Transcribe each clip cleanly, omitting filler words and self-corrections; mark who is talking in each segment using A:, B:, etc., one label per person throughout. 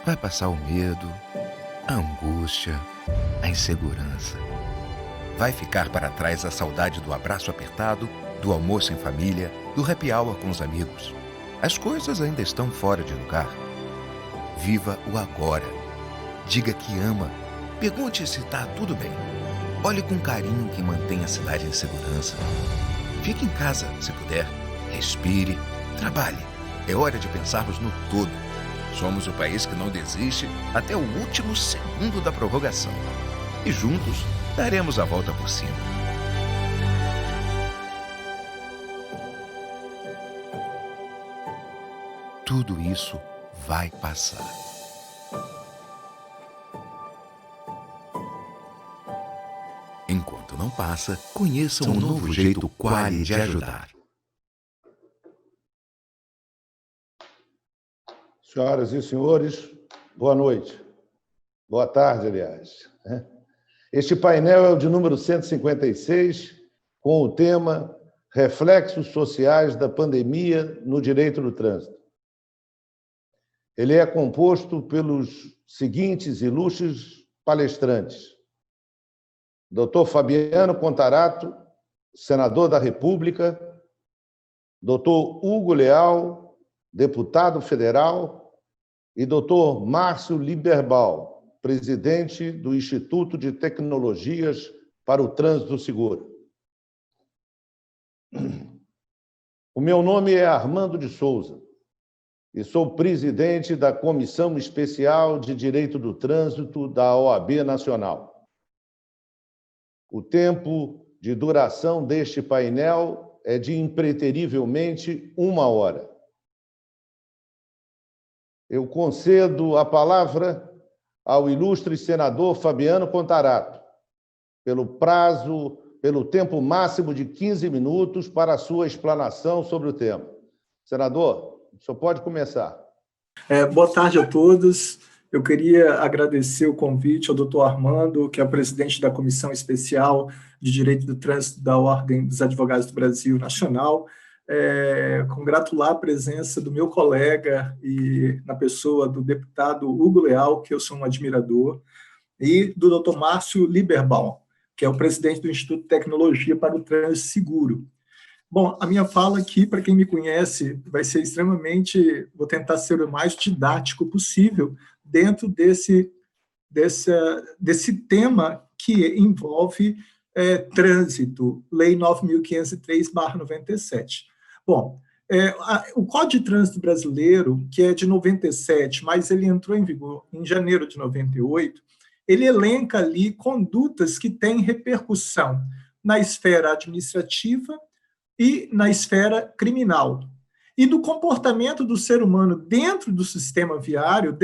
A: Vai passar o medo, a angústia, a insegurança. Vai ficar para trás a saudade do abraço apertado, do almoço em família, do happy hour com os amigos. As coisas ainda estão fora de lugar. Viva o agora. Diga que ama. Pergunte se está tudo bem. Olhe com carinho quem mantém a cidade em segurança. Fique em casa, se puder. Respire. Trabalhe. É hora de pensarmos no todo. Somos o país que não desiste até o último segundo da prorrogação. E juntos daremos a volta por cima. Tudo isso vai passar. Enquanto não passa, conheça um novo jeito Quali de ajudar.
B: Senhoras e senhores, boa noite. Boa tarde, aliás. Este painel é o de número 156, com o tema Reflexos Sociais da Pandemia no Direito do Trânsito. Ele é composto pelos seguintes ilustres palestrantes: Dr. Fabiano Contarato, senador da República; Dr. Hugo Leal, deputado federal; e Dr. Márcio Lieberbaum, presidente do Instituto de Tecnologias para o Trânsito Seguro. O meu nome é Armando de Souza e sou presidente da Comissão Especial de Direito do Trânsito da OAB Nacional. O tempo de duração deste painel é de impreterivelmente 1 hora. Eu concedo a palavra ao ilustre senador Fabiano Contarato, pelo tempo máximo de 15 minutos para a sua explanação sobre o tema. Senador, o senhor pode começar.
C: Boa tarde a todos. Eu queria agradecer o convite ao doutor Armando, que é o presidente da Comissão Especial de Direito do Trânsito da Ordem dos Advogados do Brasil Nacional, congratular a presença do meu colega e na pessoa do deputado Hugo Leal, que eu sou um admirador, e do Dr. Márcio Lieberbaum, que é o presidente do Instituto de Tecnologia para o Trânsito Seguro. Bom, a minha fala aqui, para quem me conhece, vai ser vou tentar ser o mais didático possível dentro desse tema que envolve trânsito, Lei 9.503/97. Bom, o Código de Trânsito Brasileiro, que é de 97, mas ele entrou em vigor em janeiro de 98, ele elenca ali condutas que têm repercussão na esfera administrativa e na esfera criminal. E do comportamento do ser humano dentro do sistema viário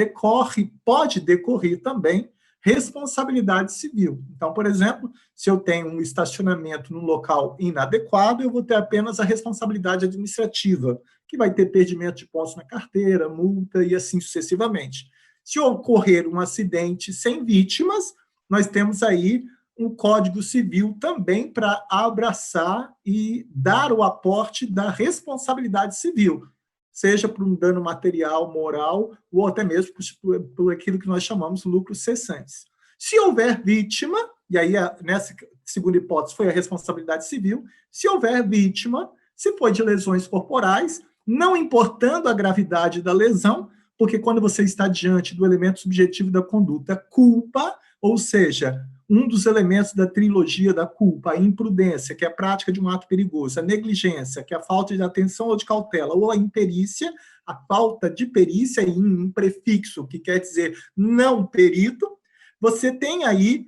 C: pode decorrer também responsabilidade civil. Então, por exemplo, se eu tenho um estacionamento num local inadequado, eu vou ter apenas a responsabilidade administrativa, que vai ter perdimento de pontos na carteira, multa e assim sucessivamente. Se ocorrer um acidente sem vítimas, nós temos aí um Código Civil também para abraçar e dar o aporte da responsabilidade civil, seja por um dano material, moral, ou até mesmo por aquilo que nós chamamos de lucros cessantes. Se houver vítima, e aí nessa segunda hipótese foi a responsabilidade civil, se houver vítima, se for de lesões corporais, não importando a gravidade da lesão, porque quando você está diante do elemento subjetivo da conduta, culpa, ou seja, um dos elementos da trilogia da culpa, a imprudência, que é a prática de um ato perigoso, a negligência, que é a falta de atenção ou de cautela, ou a imperícia, a falta de perícia em um prefixo, que quer dizer não perito, você tem aí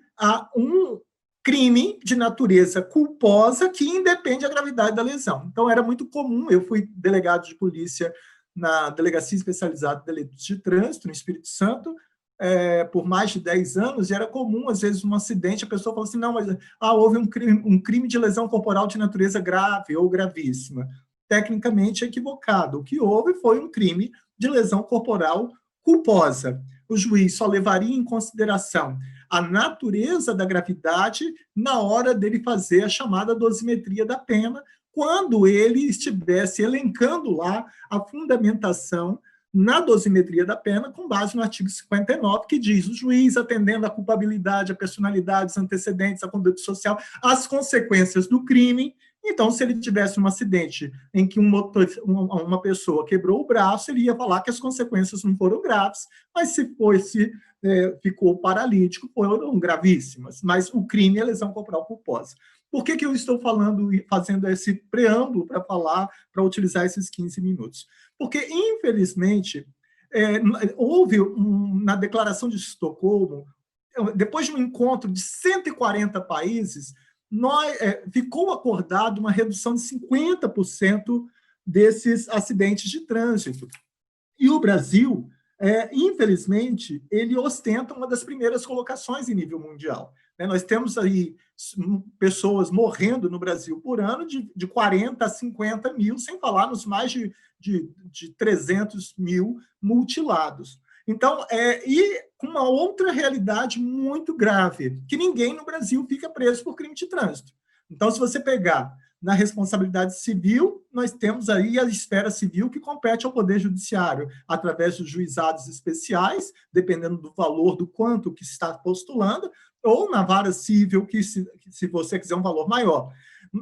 C: um crime de natureza culposa que independe da gravidade da lesão. Então, era muito comum, eu fui delegado de polícia na Delegacia Especializada de Delitos de Trânsito, no Espírito Santo, por mais de 10 anos, e era comum, às vezes, um acidente, a pessoa fala assim, não, mas houve um crime de lesão corporal de natureza grave ou gravíssima. Tecnicamente equivocado. O que houve foi um crime de lesão corporal culposa. O juiz só levaria em consideração a natureza da gravidade na hora dele fazer a chamada dosimetria da pena, quando ele estivesse elencando lá a fundamentação na dosimetria da pena, com base no artigo 59, que diz: o juiz, atendendo à culpabilidade, a personalidade, os antecedentes, a conduta social, as consequências do crime. Então, se ele tivesse um acidente em que uma pessoa quebrou o braço, ele ia falar que as consequências não foram graves, mas se ficou paralítico, foram gravíssimas. Mas o crime é lesão corporal culposa. Por que eu estou fazendo esse preâmbulo para utilizar esses 15 minutos? Porque, infelizmente, houve na Declaração de Estocolmo, depois de um encontro de 140 países, ficou acordado uma redução de 50% desses acidentes de trânsito. E o Brasil, infelizmente, ele ostenta uma das primeiras colocações em nível mundial. Nós temos aí pessoas morrendo no Brasil por ano de 40 a 50 mil, sem falar nos mais de 300 mil mutilados. Então, e com uma outra realidade muito grave, que ninguém no Brasil fica preso por crime de trânsito. Então, se você pegar na responsabilidade civil, nós temos aí a esfera civil que compete ao Poder Judiciário, através dos juizados especiais, dependendo do valor do quanto que está postulando, ou na vara civil, que se você quiser um valor maior.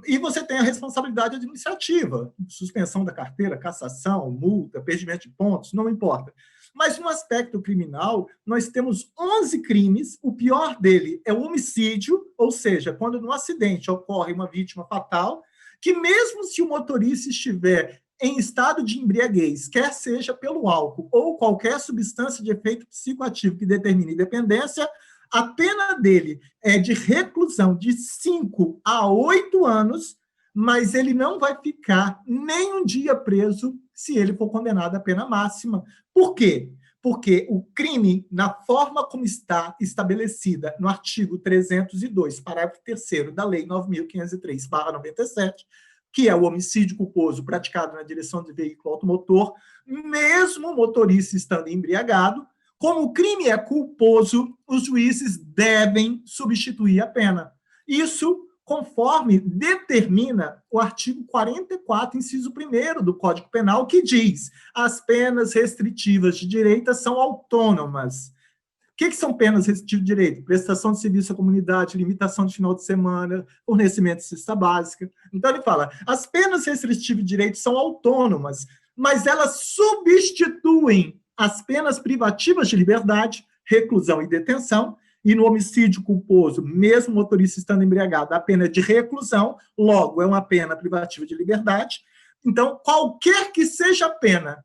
C: E você tem a responsabilidade administrativa, suspensão da carteira, cassação, multa, perdimento de pontos, não importa. Mas no aspecto criminal, nós temos 11 crimes, o pior dele é o homicídio, ou seja, quando no acidente ocorre uma vítima fatal, que mesmo se o motorista estiver em estado de embriaguez, quer seja pelo álcool ou qualquer substância de efeito psicoativo que determine dependência, a pena dele é de reclusão de 5 a 8 anos, mas ele não vai ficar nem um dia preso se ele for condenado à pena máxima. Por quê? Porque o crime, na forma como está estabelecida no artigo 302, parágrafo 3º da Lei 9.503/97, que é o homicídio culposo praticado na direção de veículo automotor, mesmo o motorista estando embriagado, como o crime é culposo, os juízes devem substituir a pena. Isso conforme determina o artigo 44, inciso 1º do Código Penal, que diz: as penas restritivas de direito são autônomas. O que são penas restritivas de direito? Prestação de serviço à comunidade, limitação de final de semana, fornecimento de cesta básica. Então, ele fala, as penas restritivas de direito são autônomas, mas elas substituem as penas privativas de liberdade, reclusão e detenção, e no homicídio culposo, mesmo o motorista estando embriagado, a pena é de reclusão, logo é uma pena privativa de liberdade. Então, qualquer que seja a pena,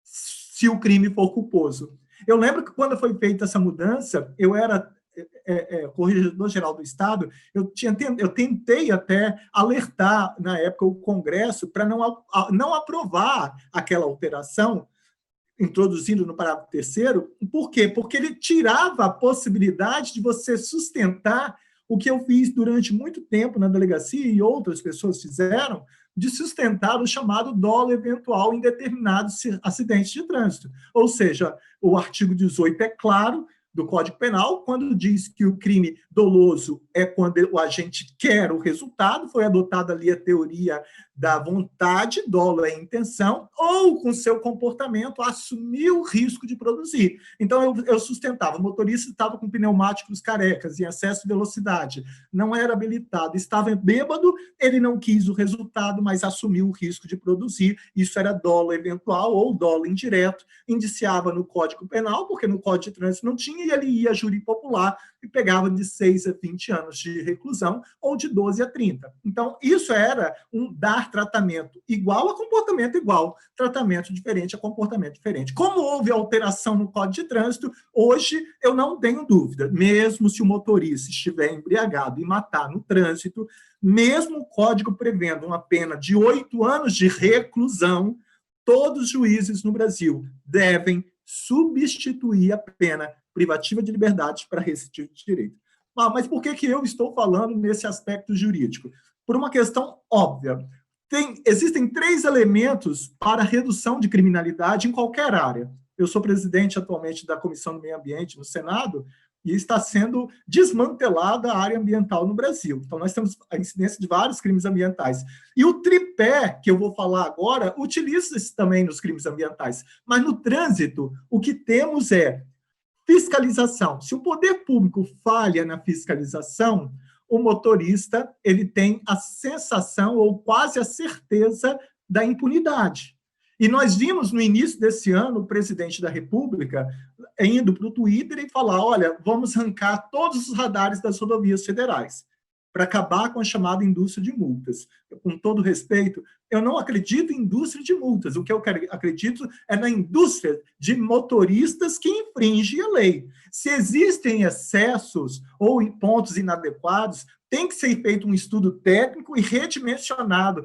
C: se o crime for culposo. Eu lembro que quando foi feita essa mudança, eu era corregedor-geral do Estado, eu tentei até alertar, na época, o Congresso para não aprovar aquela alteração, introduzindo no parágrafo 3º, por quê? Porque ele tirava a possibilidade de você sustentar o que eu fiz durante muito tempo na delegacia e outras pessoas fizeram, de sustentar o chamado dolo eventual em determinados acidentes de trânsito. Ou seja, o artigo 18 é claro do Código Penal, quando diz que o crime doloso é quando o agente quer o resultado, foi adotada ali a teoria da vontade, dolo é intenção, ou com seu comportamento assumiu o risco de produzir. Então, eu sustentava, o motorista estava com pneumáticos carecas, em excesso de velocidade, não era habilitado, estava bêbado, ele não quis o resultado, mas assumiu o risco de produzir, isso era dolo eventual ou dolo indireto, indiciava no Código Penal, porque no Código de Trânsito não tinha, e ele ia a júri popular e pegava de 6 a 20 anos de reclusão ou de 12 a 30. Então, isso era um dar tratamento igual a comportamento igual, tratamento diferente a comportamento diferente. Como houve alteração no Código de Trânsito, hoje eu não tenho dúvida, mesmo se o motorista estiver embriagado e matar no trânsito, mesmo o Código prevendo uma pena de 8 anos de reclusão, todos os juízes no Brasil devem substituir a pena privativa de liberdade para restritivo de direito. Mas por que eu estou falando nesse aspecto jurídico? Por uma questão óbvia. Existem 3 elementos para redução de criminalidade em qualquer área. Eu sou presidente atualmente da Comissão do Meio Ambiente no Senado e está sendo desmantelada a área ambiental no Brasil. Então, nós temos a incidência de vários crimes ambientais. E o tripé, que eu vou falar agora, utiliza-se também nos crimes ambientais. Mas no trânsito, o que temos é fiscalização. Se o poder público falha na fiscalização, o motorista ele tem a sensação ou quase a certeza da impunidade. E nós vimos no início desse ano o presidente da República indo para o Twitter e falar, olha, vamos arrancar todos os radares das rodovias federais para acabar com a chamada indústria de multas. Com todo respeito, eu não acredito em indústria de multas. O que eu acredito é na indústria de motoristas que infringem a lei. Se existem excessos ou em pontos inadequados, tem que ser feito um estudo técnico e redimensionado,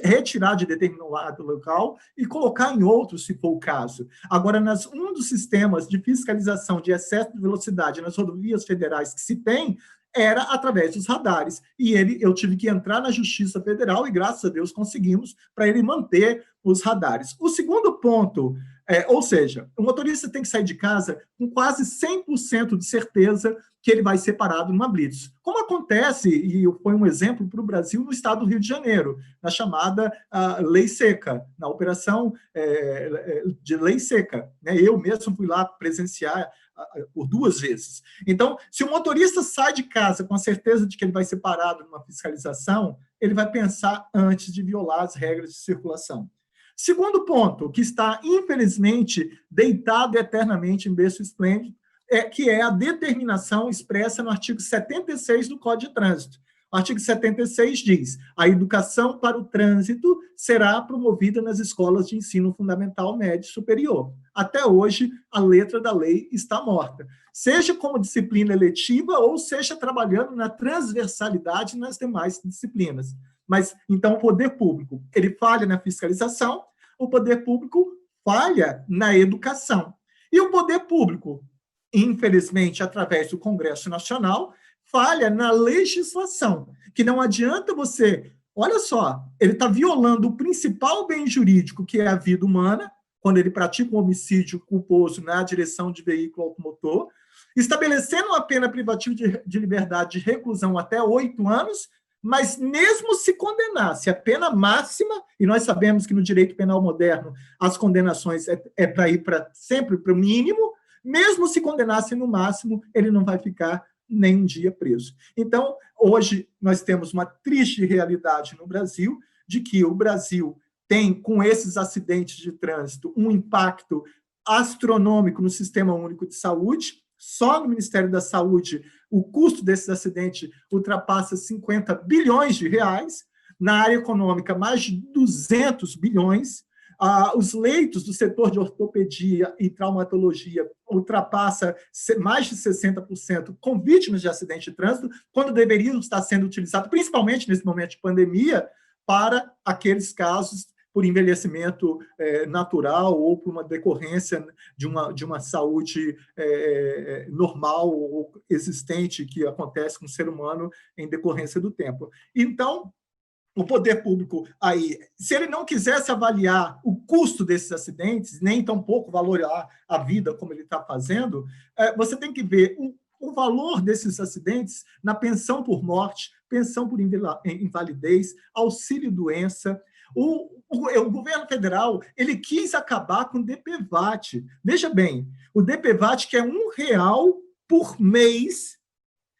C: retirar de determinado local e colocar em outro, se for o caso. Agora, um dos sistemas de fiscalização de excesso de velocidade nas rodovias federais que se tem era através dos radares. E eu tive que entrar na Justiça Federal e, graças a Deus, conseguimos para ele manter os radares. O segundo ponto, ou seja, o motorista tem que sair de casa com quase 100% de certeza que ele vai ser parado numa blitz. Como acontece, e foi um exemplo para o Brasil no estado do Rio de Janeiro, na chamada Lei Seca, na operação de Lei Seca. Eu mesmo fui lá presenciar por 2 vezes. Então, se o motorista sai de casa com a certeza de que ele vai ser parado numa fiscalização, ele vai pensar antes de violar as regras de circulação. Segundo ponto, que está, infelizmente, deitado eternamente em berço esplêndido, que é a determinação expressa no artigo 76 do Código de Trânsito. O artigo 76 diz: a educação para o trânsito será promovida nas escolas de ensino fundamental, médio e superior. Até hoje, a letra da lei está morta. Seja como disciplina eletiva ou seja trabalhando na transversalidade nas demais disciplinas. Mas, então, o poder público, ele falha na fiscalização, o poder público falha na educação. E o poder público, infelizmente, através do Congresso Nacional, falha na legislação, que não adianta você... Olha só, ele está violando o principal bem jurídico, que é a vida humana, quando ele pratica um homicídio culposo na direção de veículo automotor, estabelecendo uma pena privativa de liberdade de reclusão até 8 anos, mas mesmo se condenasse a pena máxima, e nós sabemos que no direito penal moderno as condenações para ir sempre para o mínimo, mesmo se condenasse no máximo, ele não vai ficar nem um dia preso. Então, hoje, nós temos uma triste realidade no Brasil, de que o Brasil tem, com esses acidentes de trânsito, um impacto astronômico no Sistema Único de Saúde. Só no Ministério da Saúde, o custo desses acidentes ultrapassa 50 bilhões de reais. Na área econômica, mais de 200 bilhões. Os leitos do setor de ortopedia e traumatologia ultrapassa mais de 60% com vítimas de acidente de trânsito, quando deveriam estar sendo utilizados, principalmente nesse momento de pandemia, para aqueles casos por envelhecimento natural ou por uma decorrência de uma saúde normal ou existente que acontece com o ser humano em decorrência do tempo. Então, o poder público aí, se ele não quisesse avaliar o custo desses acidentes, nem tampouco valorar a vida como ele está fazendo, você tem que ver o valor desses acidentes na pensão por morte, pensão por invalidez, auxílio-doença. O governo federal ele quis acabar com o DPVAT. Veja bem, o DPVAT, que é R$ 1 por mês,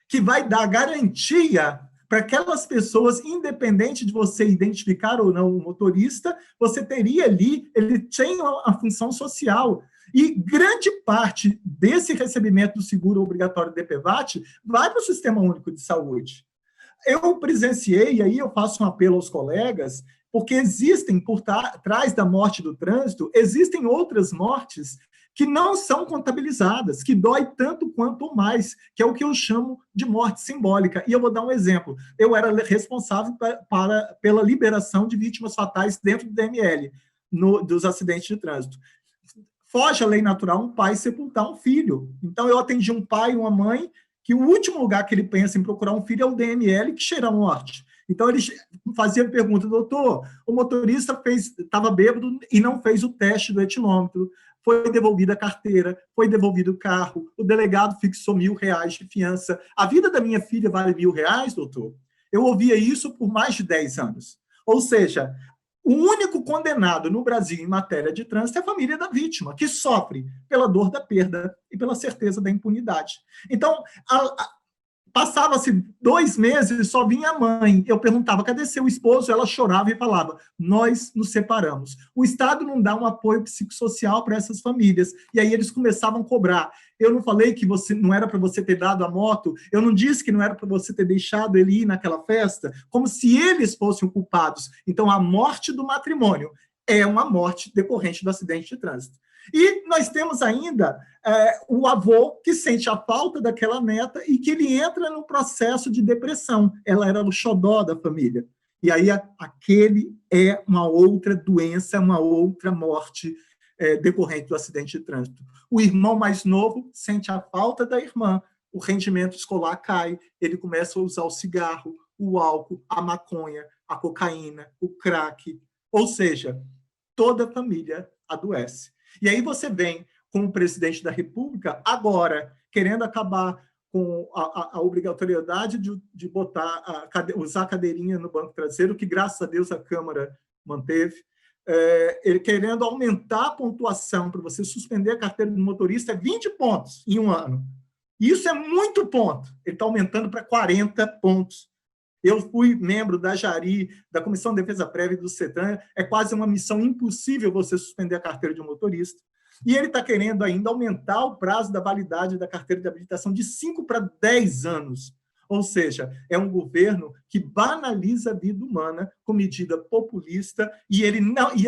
C: que vai dar garantia para aquelas pessoas, independente de você identificar ou não o motorista, você teria ali, ele tem a função social. E grande parte desse recebimento do seguro obrigatório DPVAT vai para o Sistema Único de Saúde. Eu presenciei, e aí eu faço um apelo aos colegas, porque existem, por trás da morte do trânsito, existem outras mortes que não são contabilizadas, que dói tanto quanto ou mais, que é o que eu chamo de morte simbólica. E eu vou dar um exemplo. Eu era responsável pela liberação de vítimas fatais dentro do DML, dos acidentes de trânsito. Foge a lei natural um pai sepultar um filho. Então, eu atendi um pai e uma mãe que o último lugar que ele pensa em procurar um filho é o DML, que cheira a morte. Então, ele fazia a pergunta, doutor, o motorista estava bêbado e não fez o teste do etilômetro, foi devolvida a carteira, foi devolvido o carro, o delegado fixou R$ 1.000 de fiança. A vida da minha filha vale R$ 1.000, doutor? Eu ouvia isso por mais de 10 anos. Ou seja, o único condenado no Brasil em matéria de trânsito é a família da vítima, que sofre pela dor da perda e pela certeza da impunidade. Então, passava-se 2 meses e só vinha a mãe. Eu perguntava, cadê seu esposo? Ela chorava e falava, nós nos separamos. O Estado não dá um apoio psicossocial para essas famílias. E aí eles começavam a cobrar. Eu não falei que não era para você ter dado a moto, eu não disse que não era para você ter deixado ele ir naquela festa, como se eles fossem culpados. Então, a morte do matrimônio é uma morte decorrente do acidente de trânsito. E nós temos ainda o avô que sente a falta daquela neta e que ele entra no processo de depressão. Ela era o xodó da família. E aí aquele é uma outra doença, uma outra morte decorrente do acidente de trânsito. O irmão mais novo sente a falta da irmã, o rendimento escolar cai, ele começa a usar o cigarro, o álcool, a maconha, a cocaína, o crack. Ou seja, toda a família adoece. E aí você vem com o presidente da República, agora, querendo acabar com a obrigatoriedade de usar a cadeirinha no banco traseiro, que, graças a Deus, a Câmara manteve, ele querendo aumentar a pontuação para você suspender a carteira do motorista, 20 pontos em um ano. Isso é muito ponto. Ele está aumentando para 40 pontos. Eu fui membro da JARI, da Comissão de Defesa Prévia e do CETRAN, é quase uma missão impossível você suspender a carteira de um motorista. E ele está querendo ainda aumentar o prazo da validade da carteira de habilitação de 5 para 10 anos. Ou seja, é um governo que banaliza a vida humana com medida populista e ele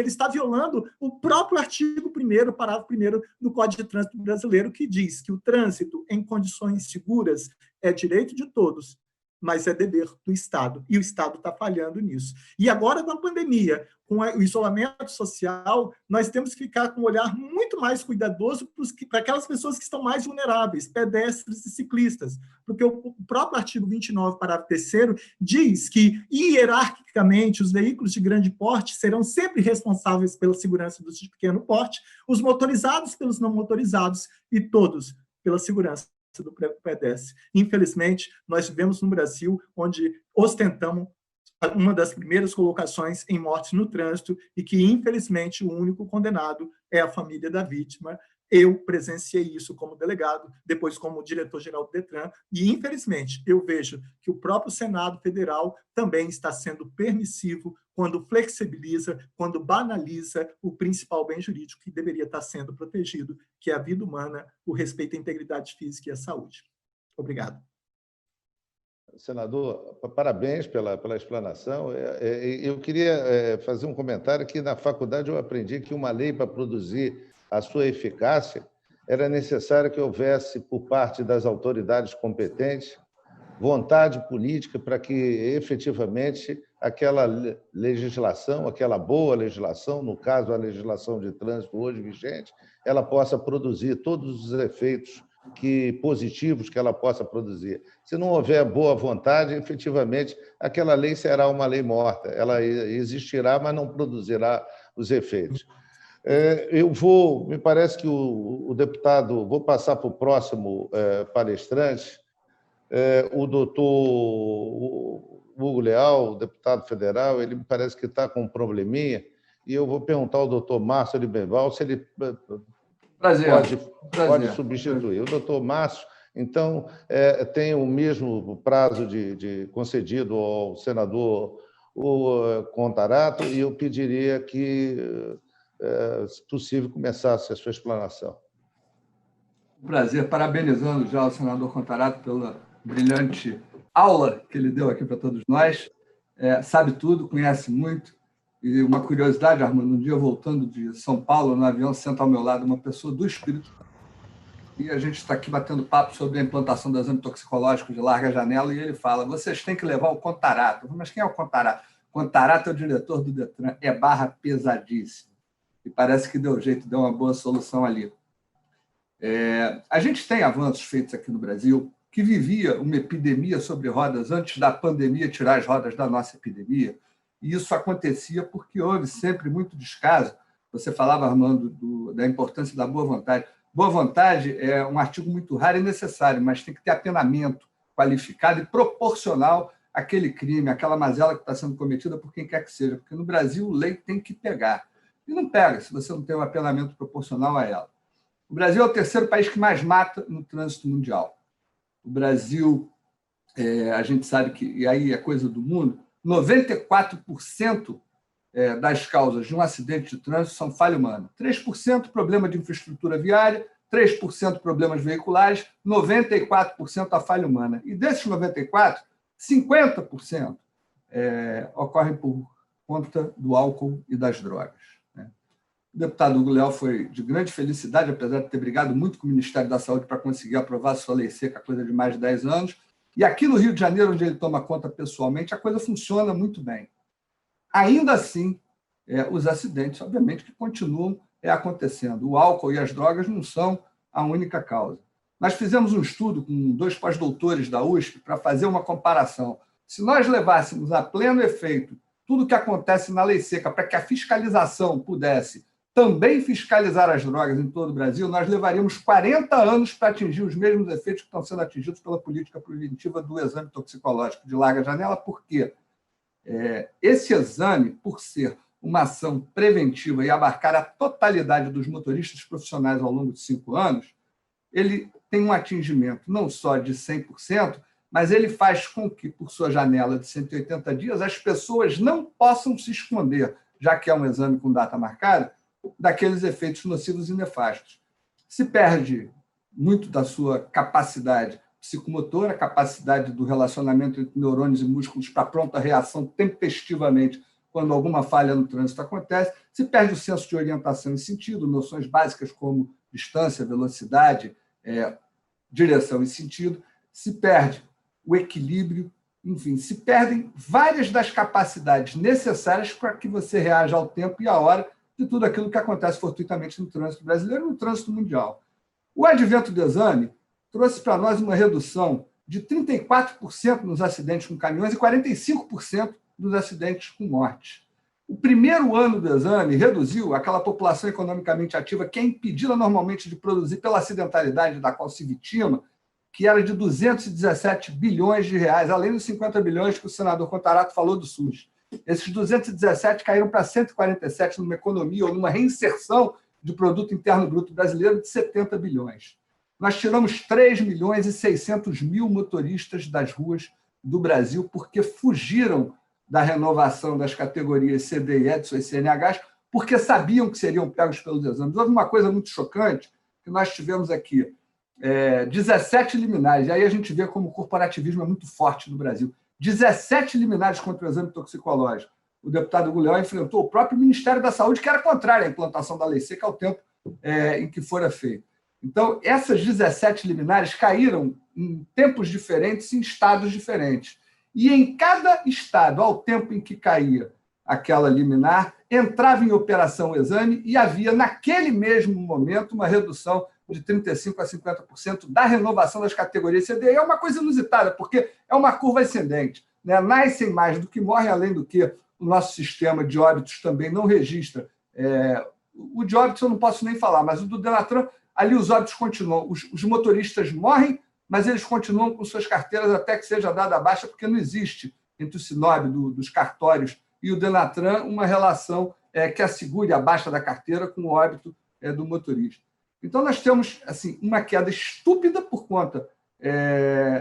C: está violando o próprio artigo 1º, parágrafo 1º do Código de Trânsito Brasileiro, que diz que o trânsito em condições seguras é direito de todos, mas é dever do Estado, e o Estado está falhando nisso. E agora, com a pandemia, com o isolamento social, nós temos que ficar com um olhar muito mais cuidadoso para aquelas pessoas que estão mais vulneráveis, pedestres e ciclistas, porque o próprio artigo 29, parágrafo 3º, diz que, hierarquicamente, os veículos de grande porte serão sempre responsáveis pela segurança dos de pequeno porte, os motorizados pelos não motorizados e todos pela segurança do pedestre. Infelizmente, nós vivemos no Brasil onde ostentamos uma das primeiras colocações em mortes no trânsito e que, infelizmente, o único condenado é a família da vítima. Eu presenciei isso como delegado, depois como diretor-geral do DETRAN, e, infelizmente, eu vejo que o próprio Senado Federal também está sendo permissivo quando flexibiliza, quando banaliza o principal bem jurídico que deveria estar sendo protegido, que é a vida humana, o respeito à integridade física e à saúde. Obrigado.
B: Senador, parabéns pela explanação. Eu queria fazer um comentário que, na faculdade, eu aprendi que uma lei, para produzir a sua eficácia, era necessário que houvesse, por parte das autoridades competentes, vontade política para que, efetivamente, aquela legislação, aquela boa legislação, no caso, a legislação de trânsito hoje vigente, ela possa produzir todos os efeitos positivos que ela possa produzir. Se não houver boa vontade, efetivamente, aquela lei será uma lei morta. Ela existirá, mas não produzirá os efeitos. Me parece que o deputado, vou passar para o próximo palestrante, o doutor Hugo Leal, deputado federal, ele me parece que está com um probleminha, e eu vou perguntar ao doutor Márcio Libenval se ele pode substituir. O doutor Márcio, então, tem o mesmo prazo concedido ao senador Contarato, e eu pediria que, se possível, começasse a sua explanação.
D: Prazer, parabenizando já o senador Contarato pela brilhante aula que ele deu aqui para todos nós. Sabe tudo, conhece muito. E uma curiosidade, Armando, um dia voltando de São Paulo, no avião, senta ao meu lado uma pessoa do Espírito Santo. E a gente está aqui batendo papo sobre a implantação do exame toxicológico de larga janela, e ele fala, vocês têm que levar o Contarato. Mas quem é o Contarato? Contarato é o diretor do Detran, é barra pesadíssima. E parece que deu jeito, deu uma boa solução ali. A gente tem avanços feitos aqui no Brasil, que vivia uma epidemia sobre rodas antes da pandemia tirar as rodas da nossa epidemia, e isso acontecia porque houve sempre muito descaso. Você falava, Armando, da importância da boa vontade. Boa vontade é um artigo muito raro e necessário, mas tem que ter apenamento qualificado e proporcional àquele crime, àquela mazela que está sendo cometida por quem quer que seja, porque no Brasil lei tem que pegar. E não pega se você não tem um apenamento proporcional a ela. O Brasil é o terceiro país que mais mata no trânsito mundial. O Brasil, a gente sabe que, e aí é coisa do mundo, 94% das causas de um acidente de trânsito são falha humana. 3% problema de infraestrutura viária, 3% problemas veiculares, 94% a falha humana. E desses 94%, 50% ocorrem por conta do álcool e das drogas. O deputado Hugo Leal foi de grande felicidade, apesar de ter brigado muito com o Ministério da Saúde para conseguir aprovar a sua lei seca, coisa de mais de 10 anos. E aqui no Rio de Janeiro, onde ele toma conta pessoalmente, a coisa funciona muito bem. Ainda assim, os acidentes, obviamente, que continuam acontecendo. O álcool e as drogas não são a única causa. Nós fizemos um estudo com 2 pós-doutores da USP para fazer uma comparação. Se nós levássemos a pleno efeito tudo o que acontece na lei seca para que a fiscalização pudesse também fiscalizar as drogas em todo o Brasil, nós levaríamos 40 anos para atingir os mesmos efeitos que estão sendo atingidos pela política preventiva do exame toxicológico de larga janela. Por quê? Esse exame, por ser uma ação preventiva e abarcar a totalidade dos motoristas profissionais ao longo de 5 anos, ele tem um atingimento não só de 100%, mas ele faz com que, por sua janela de 180 dias, as pessoas não possam se esconder, já que é um exame com data marcada, daqueles efeitos nocivos e nefastos. Se perde muito da sua capacidade psicomotora, a capacidade do relacionamento entre neurônios e músculos para pronta reação tempestivamente quando alguma falha no trânsito acontece, se perde o senso de orientação e sentido, noções básicas como distância, velocidade, direção e sentido, se perde o equilíbrio, enfim, se perdem várias das capacidades necessárias para que você reaja ao tempo e à hora de tudo aquilo que acontece fortuitamente no trânsito brasileiro e no trânsito mundial. O advento do exame trouxe para nós uma redução de 34% nos acidentes com caminhões e 45% dos acidentes com morte. O primeiro ano do exame reduziu aquela população economicamente ativa que é impedida normalmente de produzir pela acidentalidade da qual se vitima, que era de 217 bilhões de reais, além dos 50 bilhões que o senador Contarato falou do SUS. Esses 217 caíram para 147 numa economia ou numa reinserção de produto interno bruto brasileiro de 70 bilhões. Nós tiramos 3 milhões e 600 mil motoristas das ruas do Brasil porque fugiram da renovação das categorias CD e Edson e CNHs porque sabiam que seriam pegos pelos exames. Houve uma coisa muito chocante que nós tivemos aqui, 17 liminares, e aí a gente vê como o corporativismo é muito forte no Brasil. 17 liminares contra o exame toxicológico. O deputado Hugo Leal enfrentou o próprio Ministério da Saúde, que era contrário à implantação da lei seca ao tempo em que fora feito. Então, essas 17 liminares caíram em tempos diferentes, em estados diferentes. E em cada estado, ao tempo em que caía aquela liminar, entrava em operação o exame e havia, naquele mesmo momento, uma redução de 35% a 50% da renovação das categorias CD. É uma coisa inusitada, porque é uma curva ascendente. Nascem mais do que morrem, além do que o nosso sistema de óbitos também não registra O de óbitos eu não posso nem falar, mas o do Denatran, ali os óbitos continuam. Os motoristas morrem, mas eles continuam com suas carteiras até que seja dada a baixa, porque não existe entre o Sinob dos cartórios e o Denatran uma relação que assegure a baixa da carteira com o óbito do motorista. Então, nós temos assim, uma queda estúpida por conta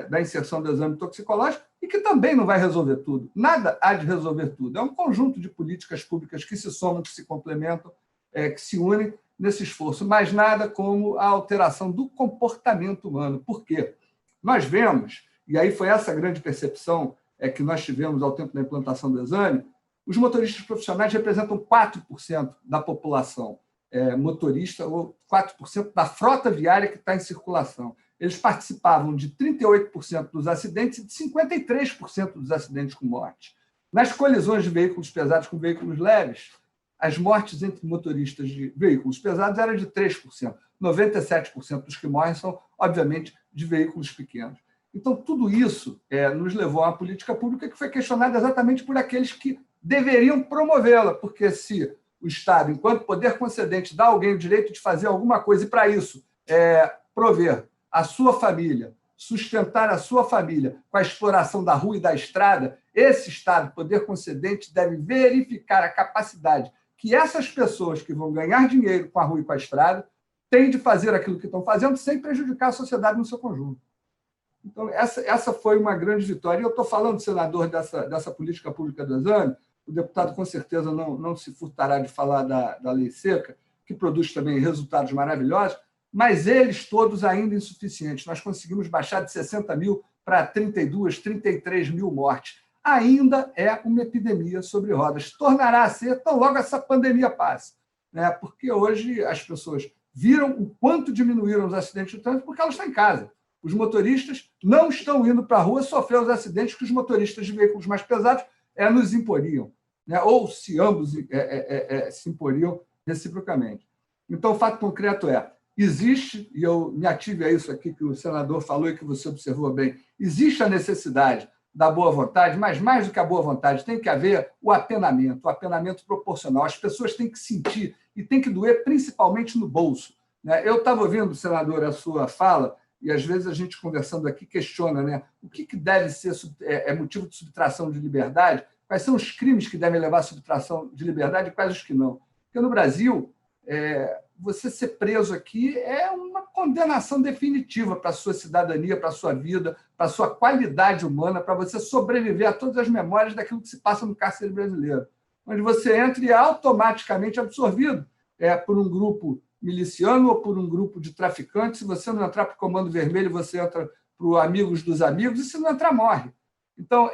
D: da inserção do exame toxicológico e que também não vai resolver tudo. Nada há de resolver tudo. É um conjunto de políticas públicas que se somam, que se complementam, que se unem nesse esforço, mas nada como a alteração do comportamento humano. Por quê? Nós vemos, e aí foi essa grande percepção que nós tivemos ao tempo da implantação do exame, os motoristas profissionais representam 4% da população motorista, ou 4% da frota viária que está em circulação. Eles participavam de 38% dos acidentes e de 53% dos acidentes com morte. Nas colisões de veículos pesados com veículos leves, as mortes entre motoristas de veículos pesados eram de 3%. 97% dos que morrem são, obviamente, de veículos pequenos. Então, tudo isso nos levou a uma política pública que foi questionada exatamente por aqueles que deveriam promovê-la, porque se o Estado, enquanto poder concedente, dá a alguém o direito de fazer alguma coisa e, para isso, prover a sua família, sustentar a sua família com a exploração da rua e da estrada, esse Estado, poder concedente, deve verificar a capacidade que essas pessoas que vão ganhar dinheiro com a rua e com a estrada têm de fazer aquilo que estão fazendo sem prejudicar a sociedade no seu conjunto. Então, essa foi uma grande vitória. E eu estou falando, senador, dessa política pública do exame. O deputado, com certeza, não se furtará de falar da lei seca, que produz também resultados maravilhosos, mas eles todos ainda insuficientes. Nós conseguimos baixar de 60 mil para 32, 33 mil mortes. Ainda é uma epidemia sobre rodas. Tornará a ser tão logo essa pandemia passe, né? Porque hoje as pessoas viram o quanto diminuíram os acidentes de trânsito porque elas estão em casa. Os motoristas não estão indo para a rua sofrer os acidentes que os motoristas de veículos mais pesados nos imporiam, né? Ou se ambos se imporiam reciprocamente. Então, o fato concreto existe, e eu me ative a isso aqui que o senador falou e que você observou bem, existe a necessidade da boa vontade, mas mais do que a boa vontade, tem que haver o apenamento proporcional. As pessoas têm que sentir e tem que doer principalmente no bolso, né? Eu estava ouvindo, senador, a sua fala, e às vezes a gente conversando aqui questiona, né, o que deve ser motivo de subtração de liberdade, quais são os crimes que devem levar à subtração de liberdade e quais os que não. Porque no Brasil, você ser preso aqui é uma condenação definitiva para a sua cidadania, para a sua vida, para a sua qualidade humana, para você sobreviver a todas as memórias daquilo que se passa no cárcere brasileiro, onde você entra e é automaticamente absorvido por um grupo miliciano ou por um grupo de traficantes. Se você não entrar para o Comando Vermelho, você entra para o Amigos dos Amigos, e se não entrar, morre. Então,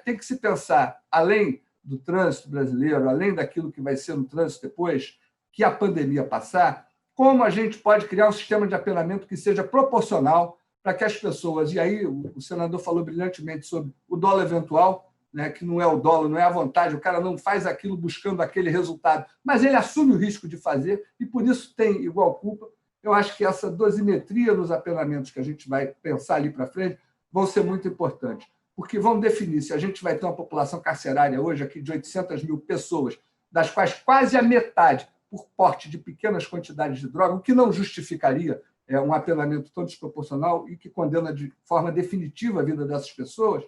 D: tem que se pensar, além do trânsito brasileiro, além daquilo que vai ser no trânsito depois que a pandemia passar, como a gente pode criar um sistema de apenamento que seja proporcional para que as pessoas... E aí o senador falou brilhantemente sobre o dolo eventual, né, que não é o dolo, não é a vontade, o cara não faz aquilo buscando aquele resultado, mas ele assume o risco de fazer e, por isso, tem igual culpa. Eu acho que essa dosimetria nos apenamentos que a gente vai pensar ali para frente vão ser muito importantes, porque vão definir se a gente vai ter uma população carcerária hoje aqui de 800 mil pessoas, das quais quase a metade por porte de pequenas quantidades de droga, o que não justificaria um apenamento tão desproporcional e que condena de forma definitiva a vida dessas pessoas.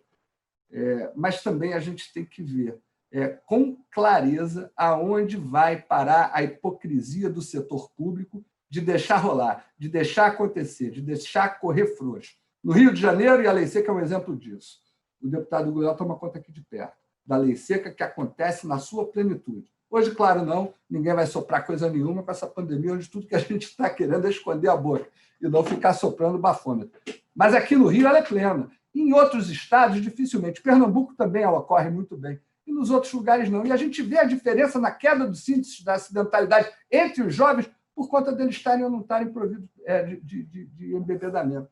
D: Mas também a gente tem que ver com clareza aonde vai parar a hipocrisia do setor público de deixar rolar, de deixar acontecer, de deixar correr frouxo. No Rio de Janeiro, e a lei seca é um exemplo disso. O deputado Goulart toma conta aqui de perto, da lei seca que acontece na sua plenitude. Hoje, claro, não, ninguém vai soprar coisa nenhuma com essa pandemia, onde tudo que a gente está querendo é esconder a boca e não ficar soprando bafômetro. Mas aqui no Rio ela é plena. Em outros estados, dificilmente. Pernambuco também ela ocorre muito bem. E nos outros lugares não. E a gente vê a diferença na queda dos índices da acidentalidade entre os jovens por conta deles estarem ou não estarem providos de embebedamento.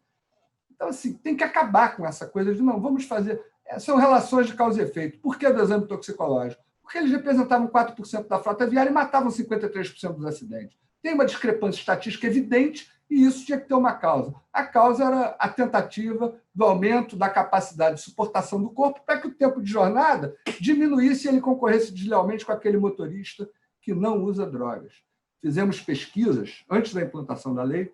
D: Então, assim, tem que acabar com essa coisa de não, vamos fazer... São relações de causa e efeito. Por que do exame toxicológico? Porque eles representavam 4% da frota viária e matavam 53% dos acidentes. Tem uma discrepância estatística evidente e isso tinha que ter uma causa. A causa era a tentativa do aumento da capacidade de suportação do corpo para que o tempo de jornada diminuísse e ele concorresse deslealmente com aquele motorista que não usa drogas. fizemos pesquisas antes da implantação da lei,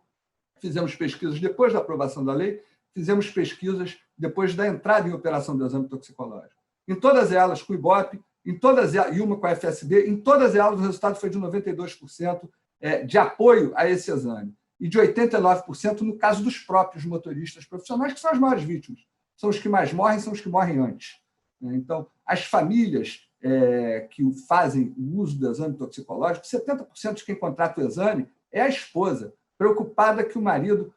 D: fizemos pesquisas depois da aprovação da lei, fizemos pesquisas depois da entrada em operação do exame toxicológico. Em todas elas, com o Ibope, e uma com a FSB, em todas elas o resultado foi de 92% de apoio a esse exame e de 89% no caso dos próprios motoristas profissionais, que são as maiores vítimas. São os que mais morrem, são os que morrem antes. Então, as famílias que fazem o uso do exame toxicológico, 70% de quem contrata o exame é a esposa, preocupada que o marido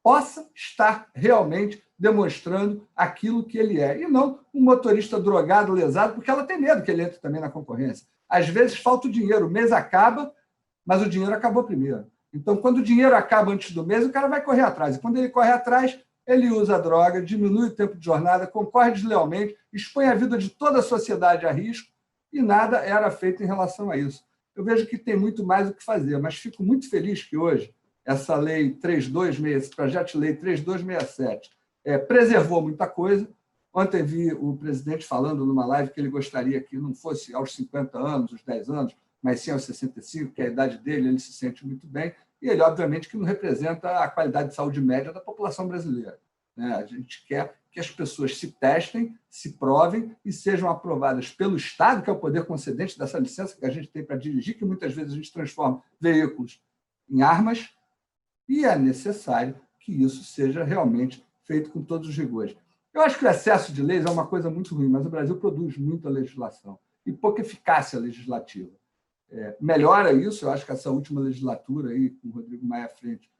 D: possa estar realmente demonstrando aquilo que ele é, e não um motorista drogado, lesado, porque ela tem medo que ele entre também na concorrência. Às vezes falta o dinheiro, o mês acaba, mas o dinheiro acabou primeiro. Então, quando o dinheiro acaba antes do mês, o cara vai correr atrás. E quando ele corre atrás, ele usa a droga, diminui o tempo de jornada, concorre deslealmente, expõe a vida de toda a sociedade a risco, e nada era feito em relação a isso. Eu vejo que tem muito mais o que fazer, mas fico muito feliz que hoje essa lei 3267, esse projeto de lei 3267, preservou muita coisa. Ontem vi o presidente falando numa live que ele gostaria que não fosse aos 50 anos, os 10 anos, mas sim aos 65, que é a idade dele, ele se sente muito bem, e ele, obviamente, que não representa a qualidade de saúde média da população brasileira. A gente quer que as pessoas se testem, se provem e sejam aprovadas pelo Estado, que é o poder concedente dessa licença que a gente tem para dirigir, que muitas vezes a gente transforma veículos em armas, e é necessário que isso seja realmente feito com todos os rigores. Eu acho que o excesso de leis é uma coisa muito ruim, mas o Brasil produz muita legislação e pouca eficácia legislativa. Melhora isso, eu acho que essa última legislatura, aí, com o Rodrigo Maia à frente,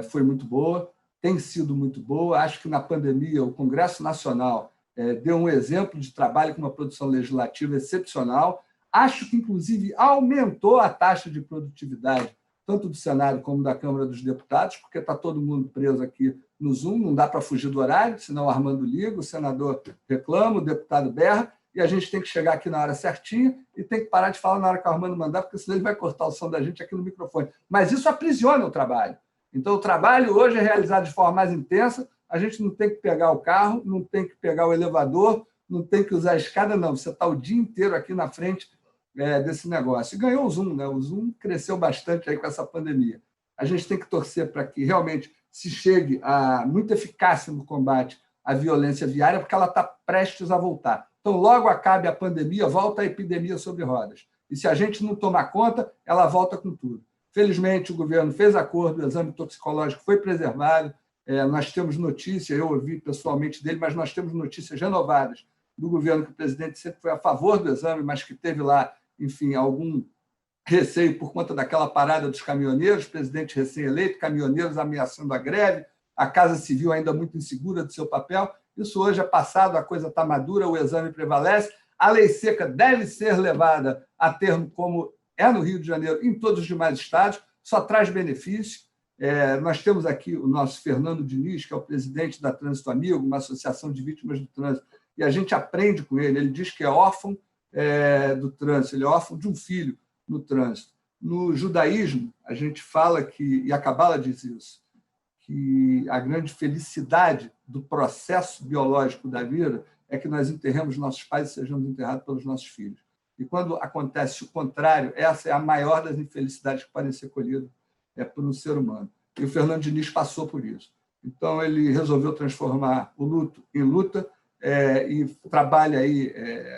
D: foi muito boa, tem sido muito boa. Acho que na pandemia o Congresso Nacional deu um exemplo de trabalho com uma produção legislativa excepcional. Acho que, inclusive, aumentou a taxa de produtividade, tanto do Senado como da Câmara dos Deputados, porque está todo mundo preso aqui no Zoom, não dá para fugir do horário, senão o Armando liga, o senador reclama, o deputado berra, e a gente tem que chegar aqui na hora certinha e tem que parar de falar na hora que o Armando mandar, porque senão ele vai cortar o som da gente aqui no microfone. Mas isso aprisiona o trabalho. Então, o trabalho hoje é realizado de forma mais intensa, a gente não tem que pegar o carro, não tem que pegar o elevador, não tem que usar a escada, não. Você está o dia inteiro aqui na frente desse negócio. E ganhou o Zoom, né? O Zoom cresceu bastante aí com essa pandemia. A gente tem que torcer para que realmente se chegue a muita eficácia no combate à violência viária, porque ela está prestes a voltar. Então, logo acabe a pandemia, volta a epidemia sobre rodas. E se a gente não tomar conta, ela volta com tudo. Felizmente, o governo fez acordo, o exame toxicológico foi preservado, nós temos notícia, eu ouvi pessoalmente dele, mas nós temos notícias renovadas do governo que o presidente sempre foi a favor do exame, mas que teve lá, enfim, algum receio por conta daquela parada dos caminhoneiros, presidente recém-eleito, caminhoneiros ameaçando a greve, a Casa Civil ainda muito insegura do seu papel. Isso hoje é passado, a coisa está madura, o exame prevalece. A lei seca deve ser levada a termo, como é no Rio de Janeiro, em todos os demais estados, só traz benefício. Nós temos aqui o nosso Fernando Diniz, que é o presidente da Trânsito Amigo, uma associação de vítimas do trânsito, e a gente aprende com ele. Ele diz que é órfão do trânsito, ele é órfão de um filho no trânsito. No judaísmo, a gente fala que, e a Cabala diz isso, que a grande felicidade do processo biológico da vida é que nós enterremos nossos pais e sejamos enterrados pelos nossos filhos. E quando acontece o contrário, essa é a maior das infelicidades que podem ser colhidas por um ser humano. E o Fernando Diniz passou por isso. Então, ele resolveu transformar o luto em luta e trabalha aí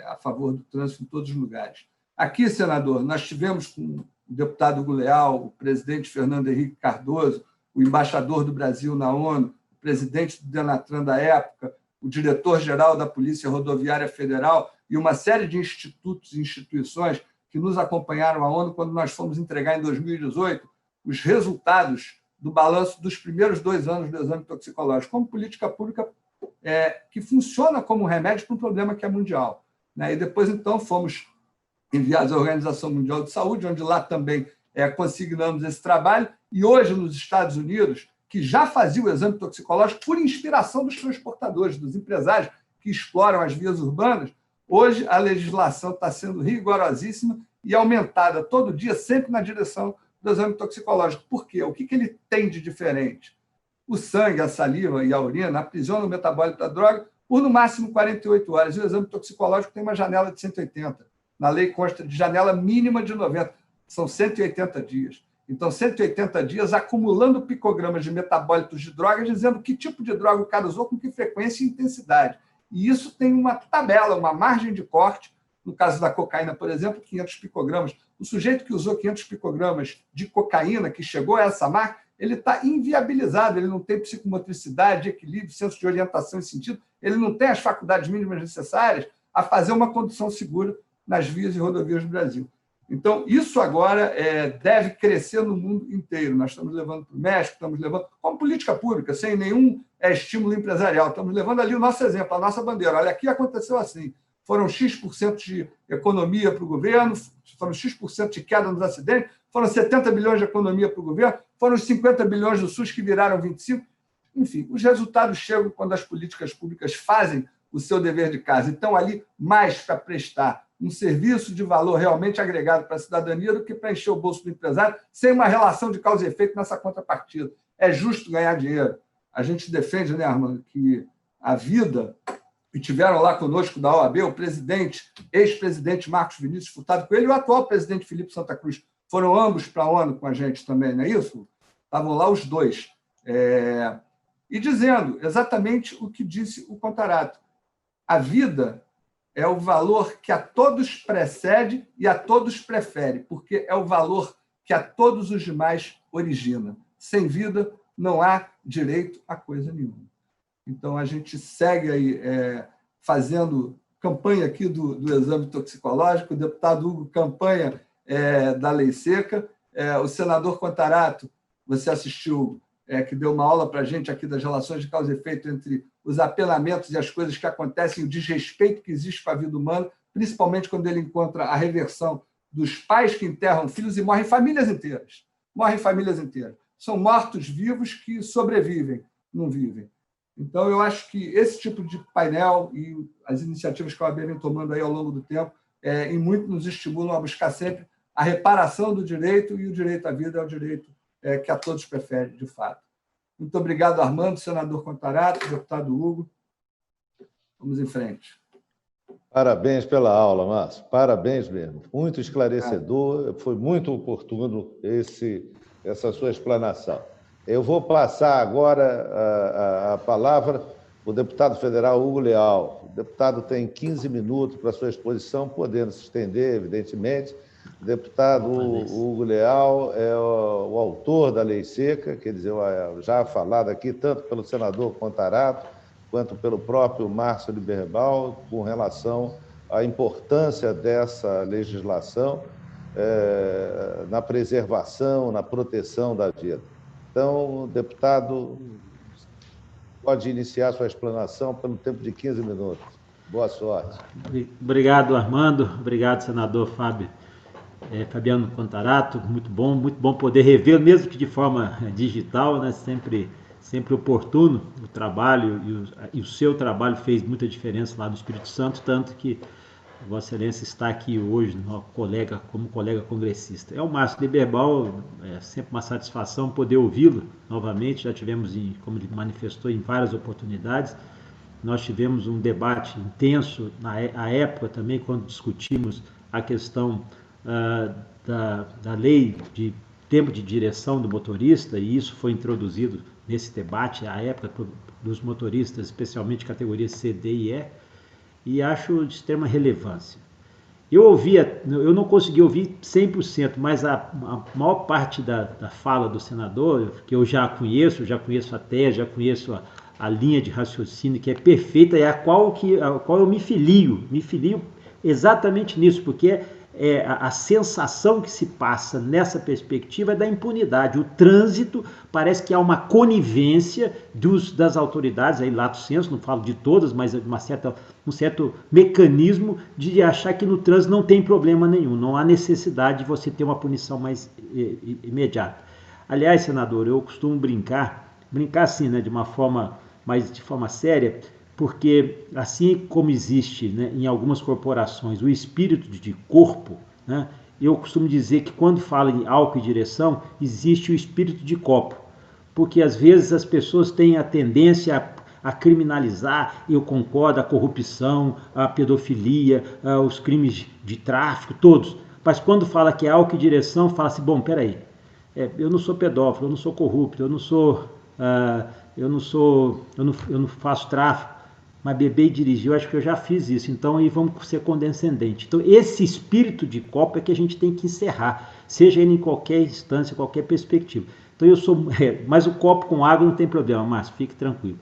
D: a favor do trânsito em todos os lugares. Aqui, senador, nós tivemos com o deputado Hugo Leal, o presidente Fernando Henrique Cardoso, o embaixador do Brasil na ONU, o presidente do Denatran da época, o diretor-geral da Polícia Rodoviária Federal e uma série de institutos e instituições que nos acompanharam à ONU quando nós fomos entregar em 2018 os resultados do balanço dos primeiros 2 anos do exame toxicológico, como política pública que funciona como remédio para um problema que é mundial. E depois, então, fomos enviados à Organização Mundial de Saúde, onde lá também consignamos esse trabalho, e hoje, nos Estados Unidos, que já fazia o exame toxicológico por inspiração dos transportadores, dos empresários que exploram as vias urbanas, hoje a legislação está sendo rigorosíssima e aumentada todo dia, sempre na direção do exame toxicológico. Por quê? O que ele tem de diferente? O sangue, a saliva e a urina aprisionam o metabólito da droga por, no máximo, 48 horas. E o exame toxicológico tem uma janela de 180. Na lei consta de janela mínima de 90. são 180 dias. Então, 180 dias acumulando picogramas de metabólitos de drogas, dizendo que tipo de droga o cara usou, com que frequência e intensidade. E isso tem uma tabela, uma margem de corte. No caso da cocaína, por exemplo, 500 picogramas. O sujeito que usou 500 picogramas de cocaína, que chegou a essa marca, ele está inviabilizado, ele não tem psicomotricidade, equilíbrio, senso de orientação e sentido, ele não tem as faculdades mínimas necessárias a fazer uma condução segura nas vias e rodovias do Brasil. Então, isso agora deve crescer no mundo inteiro. Nós estamos levando para o México, estamos levando como política pública, sem nenhum estímulo empresarial. Estamos levando ali o nosso exemplo, a nossa bandeira. Olha, aqui aconteceu assim. Foram X% de economia para o governo, foram X% de queda nos acidentes, foram 70 bilhões de economia para o governo, foram os 50 bilhões do SUS que viraram 25. Enfim, os resultados chegam quando as políticas públicas fazem o seu dever de casa. Então, ali, mais para prestar um serviço de valor realmente agregado para a cidadania do que para encher o bolso do empresário, sem uma relação de causa e efeito nessa contrapartida. É justo ganhar dinheiro. A gente defende, né, Armando, que a vida... E tiveram lá conosco da OAB o presidente, ex-presidente Marcos Vinícius Furtado Coelho e o atual presidente Felipe Santa Cruz. Foram ambos para a ONU com a gente também, não é isso? Estavam lá os dois. E dizendo exatamente o que disse o Contarato. A vida é o valor que a todos precede e a todos prefere, porque é o valor que a todos os demais origina. Sem vida não há direito a coisa nenhuma. Então, a gente segue aí fazendo campanha aqui do exame toxicológico, o deputado Hugo campanha da lei seca, o senador Contarato, você assistiu, que deu uma aula para a gente aqui das relações de causa e efeito entre os apenamentos e as coisas que acontecem, o desrespeito que existe com a vida humana, principalmente quando ele encontra a reversão dos pais que enterram filhos e morrem famílias inteiras. Morrem famílias inteiras. São mortos-vivos que sobrevivem, não vivem. Então, eu acho que esse tipo de painel e as iniciativas que a OAB vem tomando aí ao longo do tempo, em muito nos estimulam a buscar sempre a reparação do direito, e o direito à vida é o direito que a todos preferem, de fato. Muito obrigado, Armando, senador Contarato, deputado Hugo. Vamos em frente.
B: Parabéns pela aula, Márcio. Parabéns mesmo. Muito esclarecedor, foi muito oportuno essa sua explanação. Eu vou passar agora a palavra para o deputado federal Hugo Leal. O deputado tem 15 minutos para a sua exposição, podendo se estender, evidentemente. O deputado Hugo Leal é o autor da lei seca, quer dizer, já falado aqui tanto pelo senador Contarato quanto pelo próprio Márcio Lieberman, com relação à importância dessa legislação na preservação, na proteção da vida. Então, deputado, pode iniciar sua explanação pelo tempo de 15 minutos. Boa sorte.
E: Obrigado, Armando. Obrigado, senador Fabiano Contarato. Muito bom poder rever, mesmo que de forma digital, né? Sempre oportuno o trabalho, e o seu trabalho fez muita diferença lá no Espírito Santo, tanto que Vossa Excelência está aqui hoje como colega congressista. É o Márcio Lieberman, é sempre uma satisfação poder ouvi-lo novamente. Já tivemos, como ele manifestou, em várias oportunidades. Nós tivemos um debate intenso na época também, quando discutimos a questão da lei de tempo de direção do motorista, e isso foi introduzido nesse debate, à época, dos motoristas, especialmente categoria C, D e E, e acho de extrema relevância. Eu não consegui ouvir 100%, mas a maior parte da fala do senador, que eu já conheço a tese, já conheço a linha de raciocínio, que é perfeita, é a qual eu me filio exatamente nisso, porque a sensação que se passa nessa perspectiva é da impunidade. O trânsito, parece que há uma conivência das autoridades, aí lato sensu, não falo de todas, mas um certo mecanismo de achar que no trânsito não tem problema nenhum, não há necessidade de você ter uma punição mais imediata. Aliás, senador, eu costumo brincar assim, né, de forma séria, porque assim como existe, né, em algumas corporações o espírito de corpo, né, eu costumo dizer que quando falo em álcool e direção, existe o espírito de copo, porque às vezes as pessoas têm a tendência a criminalizar, eu concordo, a corrupção, a pedofilia, os crimes de tráfico, todos, Mas quando fala que é álcool e direção, fala assim, bom, peraí, eu não sou pedófilo, eu não sou corrupto, eu não faço tráfico, mas beber e dirigir, eu acho que eu já fiz isso, então aí vamos ser condescendente. Então esse espírito de copo é que a gente tem que encerrar, seja ele em qualquer instância, qualquer perspectiva. Então mas o copo com água não tem problema, Márcio, fique tranquilo.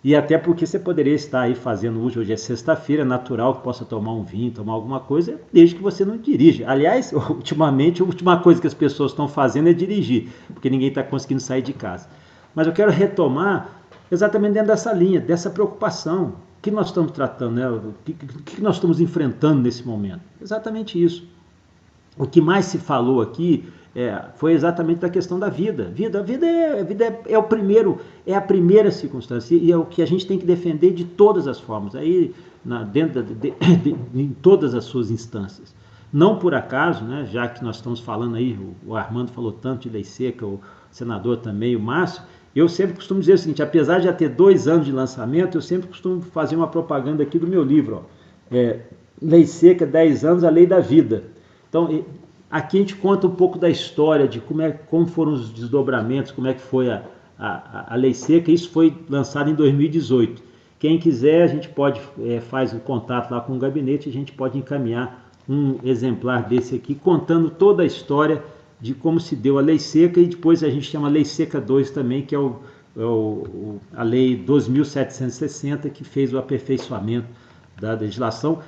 E: E até porque você poderia estar aí fazendo uso, hoje é sexta-feira, é natural que possa tomar um vinho, tomar alguma coisa, desde que você não dirija. Aliás, ultimamente, a última coisa que as pessoas estão fazendo é dirigir, porque ninguém está conseguindo sair de casa. Mas eu quero retomar exatamente dentro dessa linha, dessa preocupação. O que nós estamos tratando, né? O que nós estamos enfrentando nesse momento? Exatamente isso. O que mais se falou aqui foi exatamente da questão da vida. A vida é a primeira circunstância e é o que a gente tem que defender de todas as formas, aí em todas as suas instâncias. Não por acaso, né, já que nós estamos falando aí, o Armando falou tanto de lei seca, o senador também, o Márcio, eu sempre costumo dizer o seguinte, apesar de já ter 2 anos de lançamento, eu sempre costumo fazer uma propaganda aqui do meu livro, Lei Seca, 10 anos, a Lei da Vida. Então, aqui a gente conta um pouco da história, de como foram os desdobramentos, como é que foi a Lei Seca. Isso foi lançado em 2018. Quem quiser, a gente pode, faz um contato lá com o gabinete, a gente pode encaminhar um exemplar desse aqui, contando toda a história de como se deu a Lei Seca, e depois a gente chama Lei Seca 2 também, que é a Lei 2.760, que fez o aperfeiçoamento da legislação,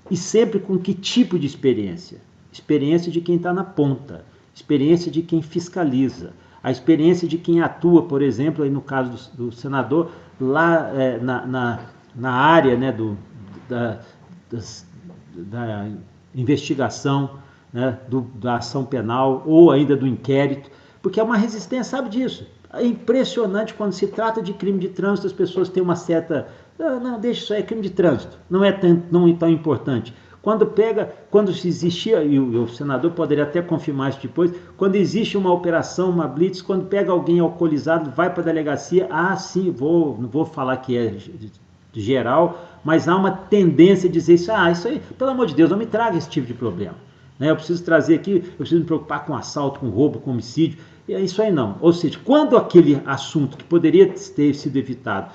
E: e sempre com que tipo de experiência? Experiência de quem está na ponta, experiência de quem fiscaliza, a experiência de quem atua, por exemplo, aí no caso do senador, lá na área, né, da investigação, né, da ação penal ou ainda do inquérito, porque é uma resistência, sabe disso? É impressionante quando se trata de crime de trânsito, as pessoas têm uma certa... Não, deixa isso aí, é crime de trânsito, não é tão importante. Quando existia, e o senador poderia até confirmar isso depois, quando existe uma operação, uma blitz, quando pega alguém alcoolizado, vai para a delegacia, sim, não vou falar que é geral, mas há uma tendência a dizer isso, isso aí, pelo amor de Deus, não me traga esse tipo de problema. Eu preciso trazer aqui, eu preciso me preocupar com assalto, com roubo, com homicídio, e isso aí não. Ou seja, quando aquele assunto que poderia ter sido evitado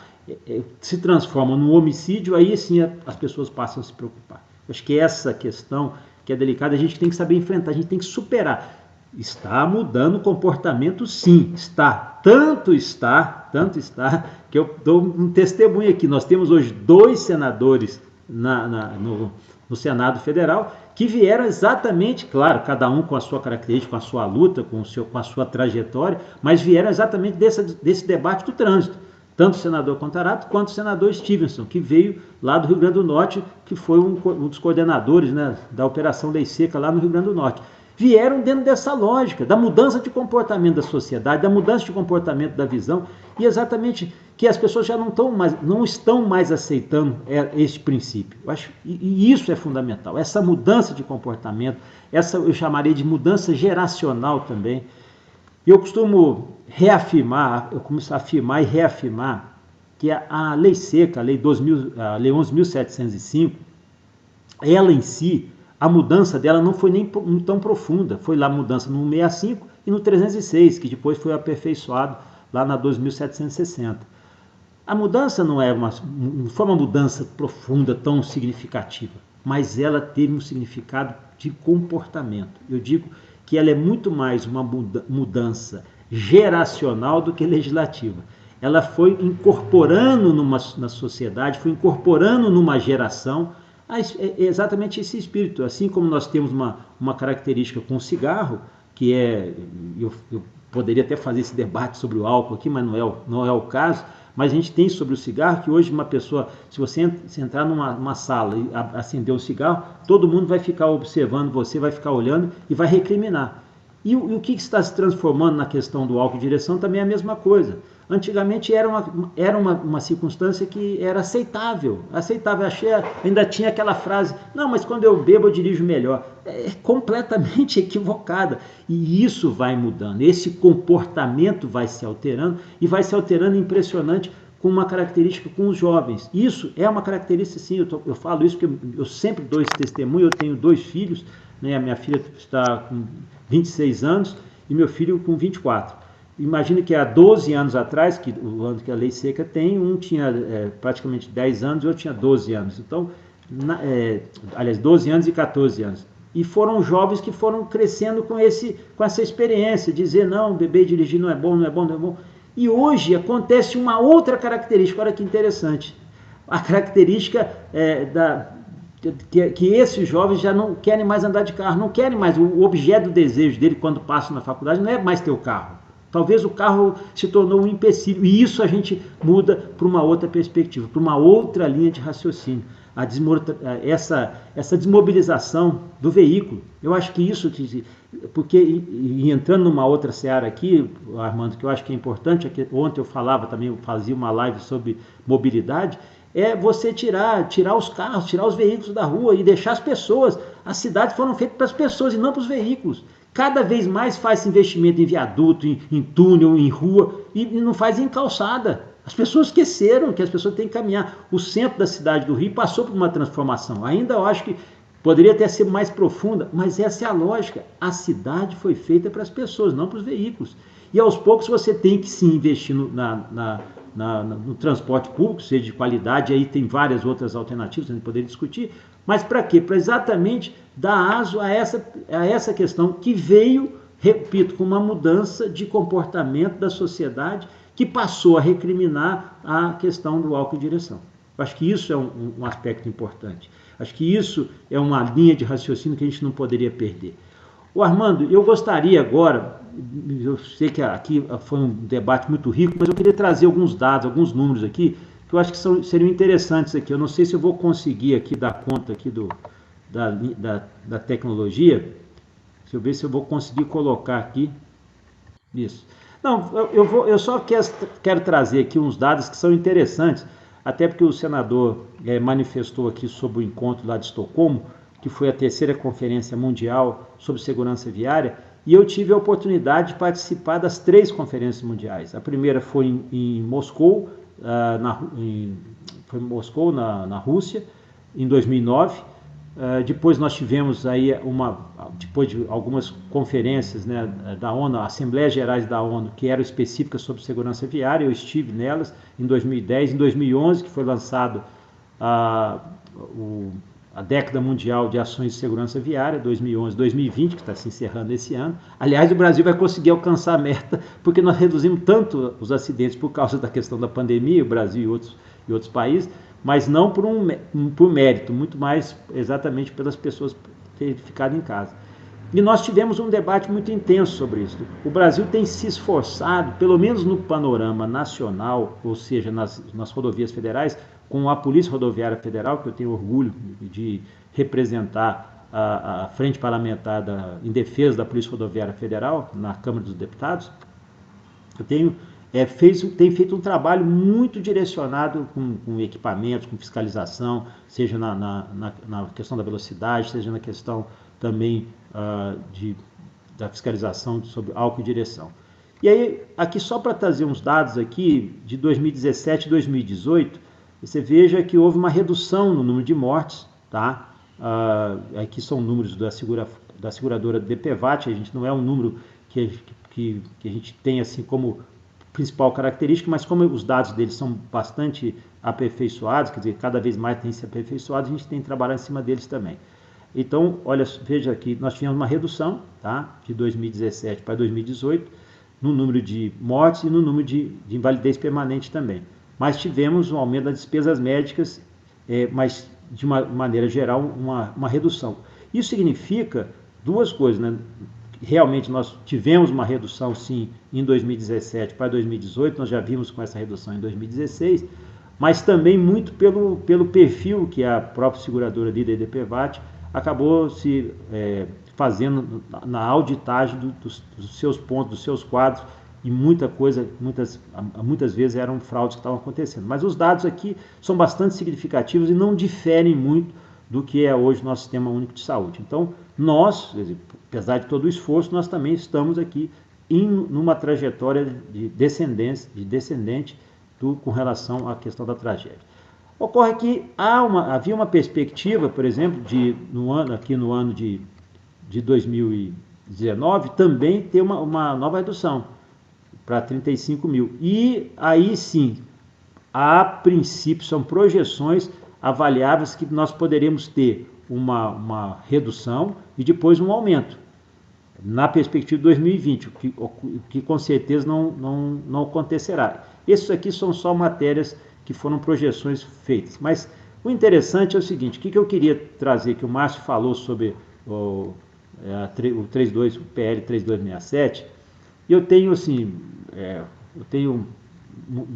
E: se transforma num homicídio, aí sim as pessoas passam a se preocupar. Acho que essa questão que é delicada, a gente tem que saber enfrentar, a gente tem que superar. Está mudando o comportamento, sim, está. Tanto está, que eu dou um testemunho aqui. Nós temos hoje 2 senadores no Senado Federal que vieram exatamente, claro, cada um com a sua característica, com a sua luta, com a sua trajetória, mas vieram exatamente desse debate do trânsito. Tanto o senador Contarato quanto o senador Stevenson, que veio lá do Rio Grande do Norte, que foi um dos coordenadores, né, da Operação Lei Seca lá no Rio Grande do Norte. Vieram dentro dessa lógica, da mudança de comportamento da sociedade, da mudança de comportamento da visão, e exatamente que as pessoas já não estão mais aceitando este princípio. E isso é fundamental, essa mudança de comportamento, eu chamaria de mudança geracional também. E eu costumo afirmar e reafirmar que a Lei Seca, a Lei 11.705, ela em si, a mudança dela não foi nem tão profunda, foi lá a mudança no 165 e no 306, que depois foi aperfeiçoado lá na 2.760. A mudança não foi uma mudança profunda, tão significativa, mas ela teve um significado de comportamento. Eu digo que ela é muito mais uma mudança geracional do que legislativa. Ela foi incorporando na sociedade, foi incorporando numa geração exatamente esse espírito. Assim como nós temos uma característica com o cigarro, que eu poderia até fazer esse debate sobre o álcool aqui, mas não é o caso, mas a gente tem sobre o cigarro que hoje uma pessoa, se você entrar numa sala e acender o cigarro, todo mundo vai ficar observando você, vai ficar olhando e vai recriminar. E o que está se transformando na questão do álcool de direção também é a mesma coisa. Antigamente era uma circunstância que era aceitável. Ainda tinha aquela frase, não, mas quando eu bebo eu dirijo melhor. É completamente equivocada. E isso vai mudando, esse comportamento vai se alterando, e vai se alterando impressionante com uma característica com os jovens. Isso é uma característica, sim, eu falo isso porque eu sempre dou esse testemunho, eu tenho 2 filhos, né? A minha filha está com 26 anos e meu filho com 24. Imagina que há 12 anos atrás, que o ano que a lei seca tem, um tinha praticamente 10 anos e outro tinha 12 anos. Então, aliás, 12 anos e 14 anos. E foram jovens que foram crescendo com essa experiência, dizer, não, beber e dirigir não é bom, não é bom, não é bom. E hoje acontece uma outra característica, olha que interessante. A característica que esses jovens já não querem mais andar de carro, não querem mais, o objeto do desejo dele quando passam na faculdade não é mais ter o carro. Talvez o carro se tornou um empecilho, e isso a gente muda para uma outra perspectiva, para uma outra linha de raciocínio. Essa desmobilização do veículo. Eu acho que isso, porque, e entrando numa outra seara aqui, Armando, que eu acho que é importante, ontem eu falava também, eu fazia uma live sobre mobilidade, é você tirar os carros, tirar os veículos da rua e deixar as pessoas. As cidades foram feitas para as pessoas e não para os veículos. Cada vez mais faz investimento em viaduto, em túnel, em rua, e não faz em calçada. As pessoas esqueceram que as pessoas têm que caminhar. O centro da cidade do Rio passou por uma transformação. Ainda eu acho que poderia até ser mais profunda, mas essa é a lógica. A cidade foi feita para as pessoas, não para os veículos. E aos poucos você tem que se investir no transporte público, seja de qualidade, aí tem várias outras alternativas, a gente poderia discutir. Mas para quê? Para exatamente dar aso a essa questão que veio, repito, com uma mudança de comportamento da sociedade que passou a recriminar a questão do álcool em direção. Eu acho que isso é um aspecto importante. Acho que isso é uma linha de raciocínio que a gente não poderia perder. Ô Armando, eu gostaria agora, eu sei que aqui foi um debate muito rico, mas eu queria trazer alguns dados, alguns números aqui, que eu acho que seriam interessantes aqui. Eu não sei se eu vou conseguir aqui dar conta aqui da tecnologia. Deixa eu ver se eu vou conseguir colocar aqui. Isso. Não, eu só quero trazer aqui uns dados que são interessantes, até porque o senador manifestou aqui sobre o encontro lá de Estocolmo, que foi a terceira Conferência Mundial sobre Segurança Viária, e eu tive a oportunidade de participar das 3 conferências mundiais. A primeira foi em Moscou, na Rússia, em 2009. Depois nós tivemos aí depois de algumas conferências, né, da ONU, Assembleias Gerais da ONU, que eram específicas sobre segurança viária, eu estive nelas em 2010, em 2011, que foi lançado a década mundial de ações de segurança viária, 2011, 2020, que está se encerrando esse ano. Aliás, o Brasil vai conseguir alcançar a meta, porque nós reduzimos tanto os acidentes por causa da questão da pandemia, o Brasil e outros países, mas não por mérito, muito mais exatamente pelas pessoas terem ficado em casa. E nós tivemos um debate muito intenso sobre isso. O Brasil tem se esforçado, pelo menos no panorama nacional, ou seja, nas rodovias federais, com a Polícia Rodoviária Federal, que eu tenho orgulho de representar a Frente Parlamentar em defesa da Polícia Rodoviária Federal, na Câmara dos Deputados. Eu tenho feito um trabalho muito direcionado com equipamentos, com fiscalização, seja na questão da velocidade, seja na questão também da fiscalização sobre álcool e direção. E aí, aqui só para trazer uns dados aqui de 2017 e 2018, você veja que houve uma redução no número de mortes, tá? Aqui são números da seguradora DPVAT, a gente não é um número que a gente tem assim como principal característica, mas como os dados deles são bastante aperfeiçoados, quer dizer, cada vez mais tem se aperfeiçoado, a gente tem que trabalhar em cima deles também. Então, olha, veja aqui, nós tivemos uma redução, tá, de 2017 para 2018, no número de mortes e no número de invalidez permanente também. Mas tivemos um aumento das despesas médicas, mas de uma maneira geral, uma redução. Isso significa duas coisas, né? Realmente nós tivemos uma redução, sim, em 2017 para 2018, nós já vimos com essa redução em 2016, mas também muito pelo perfil que a própria seguradora líder DPVAT acabou se fazendo na auditagem dos seus pontos, dos seus quadros, e muitas vezes eram fraudes que estavam acontecendo. Mas os dados aqui são bastante significativos e não diferem muito do que é hoje o nosso Sistema Único de Saúde. Então, nós, apesar de todo o esforço, nós também estamos aqui numa trajetória de descendente com relação à questão da tragédia. Ocorre que havia uma perspectiva, por exemplo, no ano de 2019, também ter uma nova redução para 35 mil. E aí sim, a princípio, são projeções avaliáveis que nós poderemos ter uma redução e depois um aumento na perspectiva de 2020, o que com certeza não acontecerá. Esses aqui são só matérias que foram projeções feitas. Mas o interessante é o seguinte, o que eu queria trazer, que o Márcio falou sobre o PL 3267, eu tenho, assim,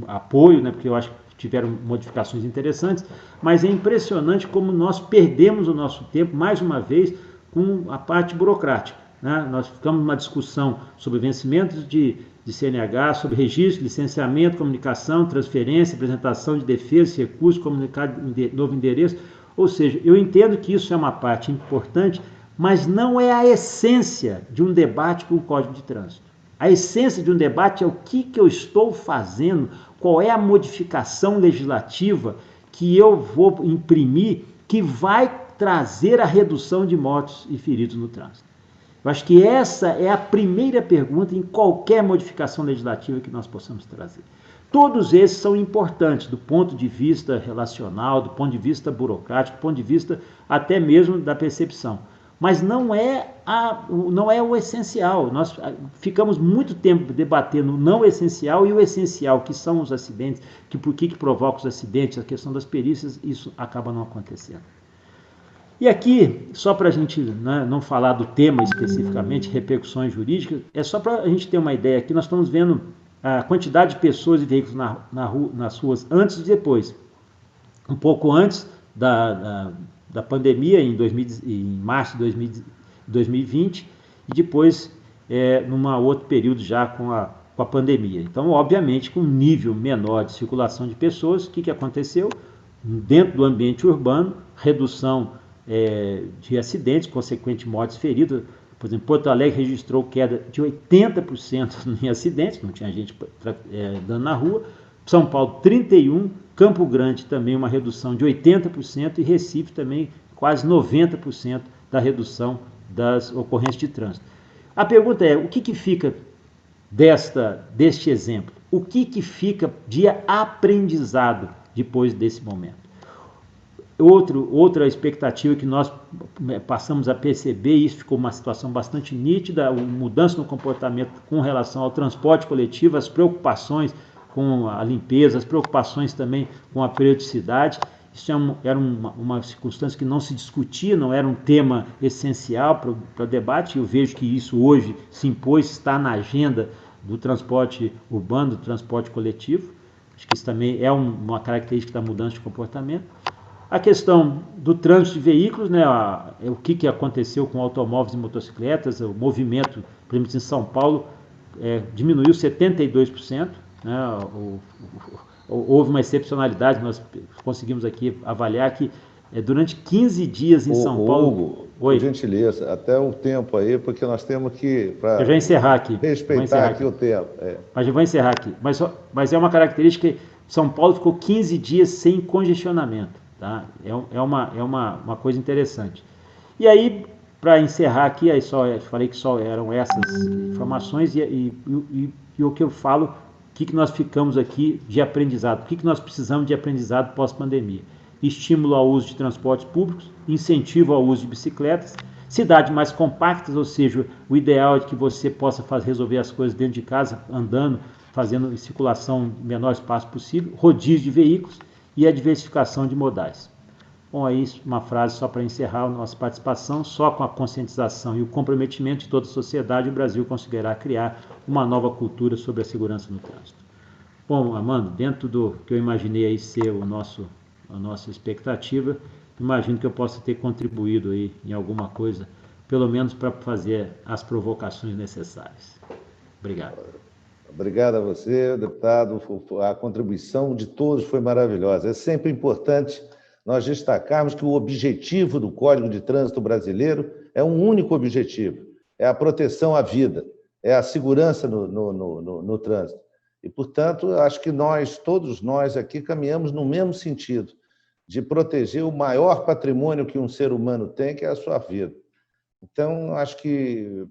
E: apoio, né, porque eu acho que tiveram modificações interessantes, mas é impressionante como nós perdemos o nosso tempo, mais uma vez, com a parte burocrática. Né? Nós ficamos numa discussão sobre vencimentos de CNH, sobre registro, licenciamento, comunicação, transferência, apresentação de defesa, recurso, comunicado de novo endereço. Ou seja, eu entendo que isso é uma parte importante, mas não é a essência de um debate com o Código de Trânsito. A essência de um debate é o que eu estou fazendo, qual é a modificação legislativa que eu vou imprimir que vai trazer a redução de mortos e feridos no trânsito. Eu acho que essa é a primeira pergunta em qualquer modificação legislativa que nós possamos trazer. Todos esses são importantes do ponto de vista relacional, do ponto de vista burocrático, do ponto de vista até mesmo da percepção. Mas não é o essencial. Nós ficamos muito tempo debatendo o não essencial e o essencial, que são os acidentes, por que provocam os acidentes, a questão das perícias, isso acaba não acontecendo. E aqui, só para a gente, né, não falar do tema especificamente, repercussões jurídicas, é só para a gente ter uma ideia aqui, nós estamos vendo a quantidade de pessoas e veículos nas ruas antes e depois. Um pouco antes da pandemia, em março de 2020, e depois num outro período já com a pandemia. Então, obviamente, com um nível menor de circulação de pessoas, o que aconteceu? Dentro do ambiente urbano, redução de acidentes, consequente mortes feridas. Por exemplo, Porto Alegre registrou queda de 80% em acidentes, não tinha gente andando na rua. São Paulo, 31%, Campo Grande também uma redução de 80% e Recife também quase 90% da redução das ocorrências de trânsito. A pergunta é, o que fica deste exemplo? O que fica de aprendizado depois desse momento? Outra expectativa que nós passamos a perceber, e isso ficou uma situação bastante nítida, a mudança no comportamento com relação ao transporte coletivo, as preocupações com a limpeza, as preocupações também com a periodicidade. Isso era uma circunstância que não se discutia, não era um tema essencial para o debate, e eu vejo que isso hoje se impôs, está na agenda do transporte urbano, do transporte coletivo. Acho que isso também é uma característica da mudança de comportamento. A questão do trânsito de veículos, né, o que aconteceu com automóveis e motocicletas, o movimento, por exemplo, em São Paulo, diminuiu 72%, né, houve uma excepcionalidade, nós conseguimos aqui avaliar que durante 15 dias em São Paulo...
B: Hugo, por gentileza, até o tempo aí, porque nós temos que...
E: Eu já encerrar aqui.
B: Respeitar aqui o tempo.
E: Mas eu vou encerrar aqui. Mas é uma característica que São Paulo ficou 15 dias sem congestionamento. Tá? É uma coisa interessante. E aí, para encerrar aqui, falei que só eram essas informações e o que eu falo, o que nós ficamos aqui de aprendizado, o que nós precisamos de aprendizado pós-pandemia. Estímulo ao uso de transportes públicos, incentivo ao uso de bicicletas, cidades mais compactas, ou seja, o ideal é que você possa resolver as coisas dentro de casa, andando, fazendo circulação no menor espaço possível, rodízio de veículos, e a diversificação de modais. Bom, aí uma frase só para encerrar a nossa participação, só com a conscientização e o comprometimento de toda a sociedade, o Brasil conseguirá criar uma nova cultura sobre a segurança no trânsito. Bom, Armando, dentro do que eu imaginei aí ser a nossa expectativa, imagino que eu possa ter contribuído aí em alguma coisa, pelo menos para fazer as provocações necessárias. Obrigado.
B: Obrigado a você, deputado. A contribuição de todos foi maravilhosa. É sempre importante nós destacarmos que o objetivo do Código de Trânsito brasileiro é um único objetivo, é a proteção à vida, é a segurança no trânsito. E, portanto, acho que todos nós aqui, caminhamos no mesmo sentido, de proteger o maior patrimônio que um ser humano tem, que é a sua vida. Então, acho que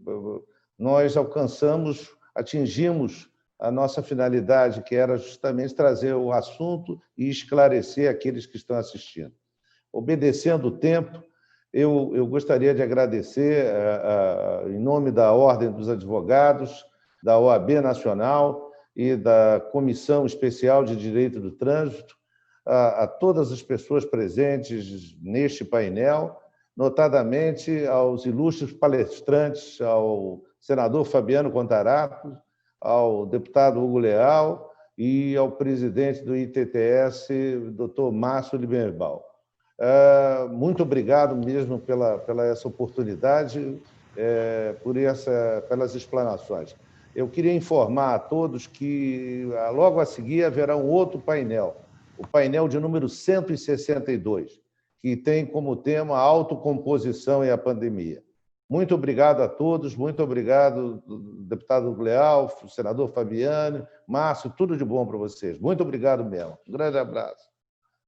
B: nós atingimos a nossa finalidade, que era justamente trazer o assunto e esclarecer aqueles que estão assistindo. Obedecendo o tempo, eu gostaria de agradecer, em nome da Ordem dos Advogados, da OAB Nacional e da Comissão Especial de Direito do Trânsito, a todas as pessoas presentes neste painel, notadamente aos ilustres palestrantes, ao senador Fabiano Contarato, ao deputado Hugo Leal e ao presidente do ITTS, doutor Márcio Lieberman. Muito obrigado mesmo pela essa oportunidade, pelas explanações. Eu queria informar a todos que logo a seguir haverá um outro painel, o painel de número 162, que tem como tema a autocomposição e a pandemia. Muito obrigado a todos, muito obrigado, deputado Leal, senador Fabiano, Márcio, tudo de bom para vocês. Muito obrigado mesmo. Um grande abraço.